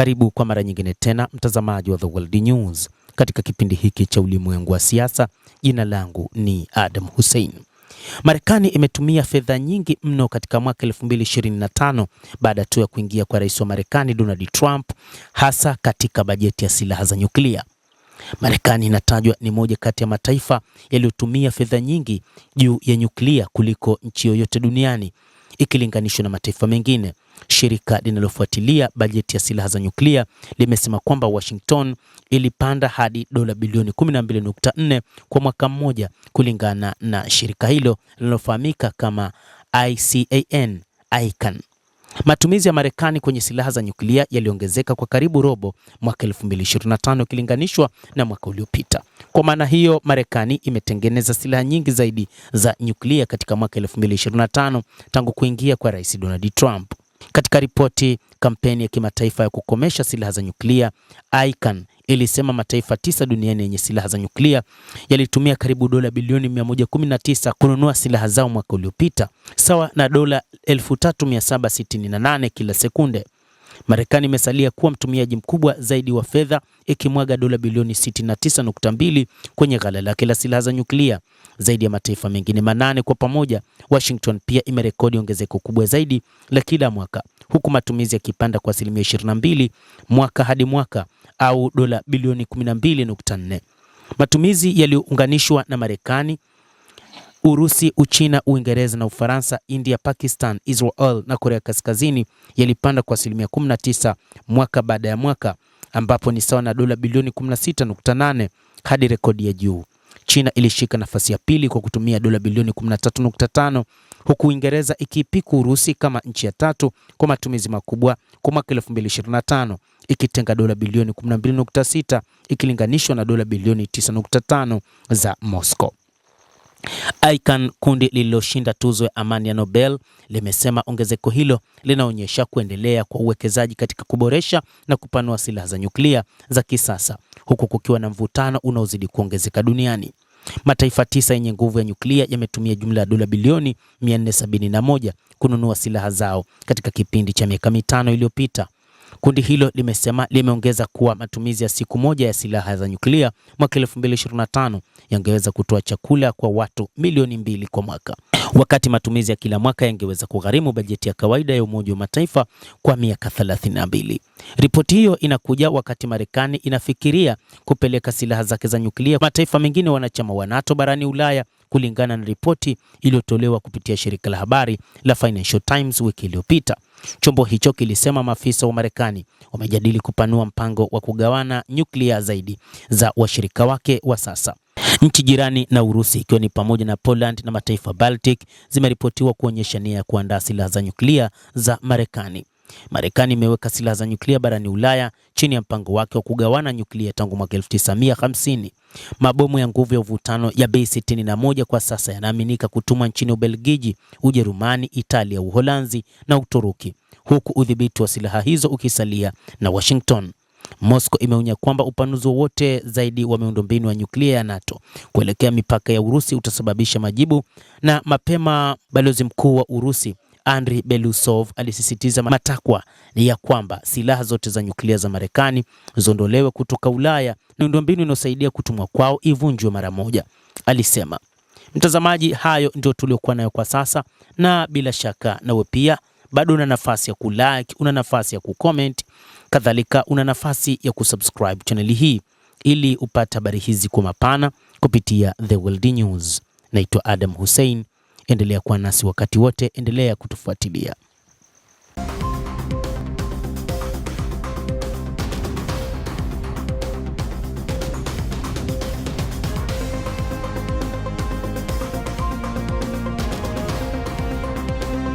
Karibu kwa mara nyingine tena mtazamaji wa The World News katika kipindi hiki cha ulimwengu wa siasa. Jina langu ni Adam Hussein. Marekani imetumia fedha nyingi mno katika mwaka 2025 baada tu ya kuingia kwa rais wa Marekani Donald Trump, hasa katika bajeti ya silaha za nyuklia. Marekani inatajwa ni moja kati ya mataifa yaliyotumia fedha nyingi juu ya nyuklia kuliko nchi yoyote duniani ikilinganishwa na mataifa mengine. Shirika linalofuatilia bajeti ya silaha za nyuklia limesema kwamba Washington ilipanda hadi dola bilioni 12.4 kwa mwaka mmoja, kulingana na shirika hilo linalofahamika kama ICAN. Matumizi ya Marekani kwenye silaha za nyuklia yaliongezeka kwa karibu robo mwaka 2025 ikilinganishwa na mwaka uliopita. Kwa maana hiyo, Marekani imetengeneza silaha nyingi zaidi za nyuklia katika mwaka 2025 tangu kuingia kwa Rais Donald Trump. Katika ripoti, kampeni ya kimataifa ya kukomesha silaha za nyuklia, ICAN ilisema mataifa 9 duniani yenye silaha za nyuklia yalitumia karibu dola bilioni 119 kununua silaha zao mwaka uliopita, sawa na dola 3768 kila sekunde. Marekani imesalia kuwa mtumiaji mkubwa zaidi wa fedha, ikimwaga dola bilioni 69.2 kwenye ghala lake la silaha za nyuklia, zaidi ya mataifa mengine 8 kwa pamoja. Washington pia imerekodi ongezeko kubwa zaidi la kila mwaka, huku matumizi yakipanda kwa asilimia 22 mwaka hadi mwaka, au dola bilioni 12.4. Matumizi yaliyounganishwa na Marekani, Urusi, Uchina, Uingereza na Ufaransa, India, Pakistan, Israel na Korea Kaskazini yalipanda kwa asilimia 19 mwaka baada ya mwaka, ambapo ni sawa na dola bilioni 16.8 hadi rekodi ya juu. China ilishika nafasi ya pili kwa kutumia dola bilioni 13.5, huku Uingereza ikiipiku Urusi kama nchi ya tatu kwa matumizi makubwa kwa mwaka 2025, ikitenga dola bilioni 12.6 ikilinganishwa na dola bilioni 9.5 za Moscow. ICAN, kundi lililoshinda tuzo ya amani ya Nobel, limesema ongezeko hilo linaonyesha kuendelea kwa uwekezaji katika kuboresha na kupanua silaha za nyuklia za kisasa, huku kukiwa na mvutano unaozidi kuongezeka duniani. Mataifa 9 yenye nguvu ya nyuklia yametumia jumla ya dola bilioni 471 kununua silaha zao katika kipindi cha miaka 5 iliyopita. Kundi hilo limesema limeongeza kuwa matumizi ya siku moja ya silaha za nyuklia mwaka 2025 yangeweza kutoa chakula kwa watu milioni 2 kwa mwaka, wakati matumizi ya kila mwaka yangeweza kugharimu bajeti ya kawaida ya Umoja wa Mataifa kwa miaka 32. Ripoti hiyo inakuja wakati Marekani inafikiria kupeleka silaha zake za nyuklia mataifa mengine wanachama wa NATO barani Ulaya, kulingana na ripoti iliyotolewa kupitia shirika la habari la Financial Times wiki iliyopita. Chombo hicho kilisema maafisa wa Marekani wamejadili kupanua mpango wa kugawana nyuklia zaidi za washirika wake wa sasa. Nchi jirani na Urusi, ikiwa ni pamoja na Poland na mataifa Baltic, zimeripotiwa kuonyesha nia ya kuandaa silaha za nyuklia za Marekani. Marekani imeweka silaha za nyuklia barani Ulaya chini ya mpango wake wa kugawana nyuklia tangu mwaka 1950. Mabomu ya nguvu ya uvutano ya B61 kwa sasa yanaaminika kutumwa nchini Ubelgiji, Ujerumani, Italia, Uholanzi na Uturuki, huku udhibiti wa silaha hizo ukisalia na Washington. Moscow imeonya kwamba upanuzi wowote zaidi wa miundombinu ya nyuklia ya NATO kuelekea mipaka ya Urusi utasababisha majibu. Na mapema balozi mkuu wa Urusi Andriy Belousov alisisitiza matakwa ya kwamba silaha zote za nyuklia za Marekani ziondolewe kutoka Ulaya na miundombinu inayosaidia kutumwa kwao ivunjwe mara moja, alisema. Mtazamaji, hayo ndio tuliokuwa nayo kwa sasa, na bila shaka nawe pia bado una nafasi ya kulike, una nafasi ya kucomment, kadhalika una nafasi ya kusubscribe channel hii ili upate habari hizi kwa mapana kupitia The World News. Naitwa Adam Hussein. Endelea kuwa nasi wakati wote, endelea kutufuatilia.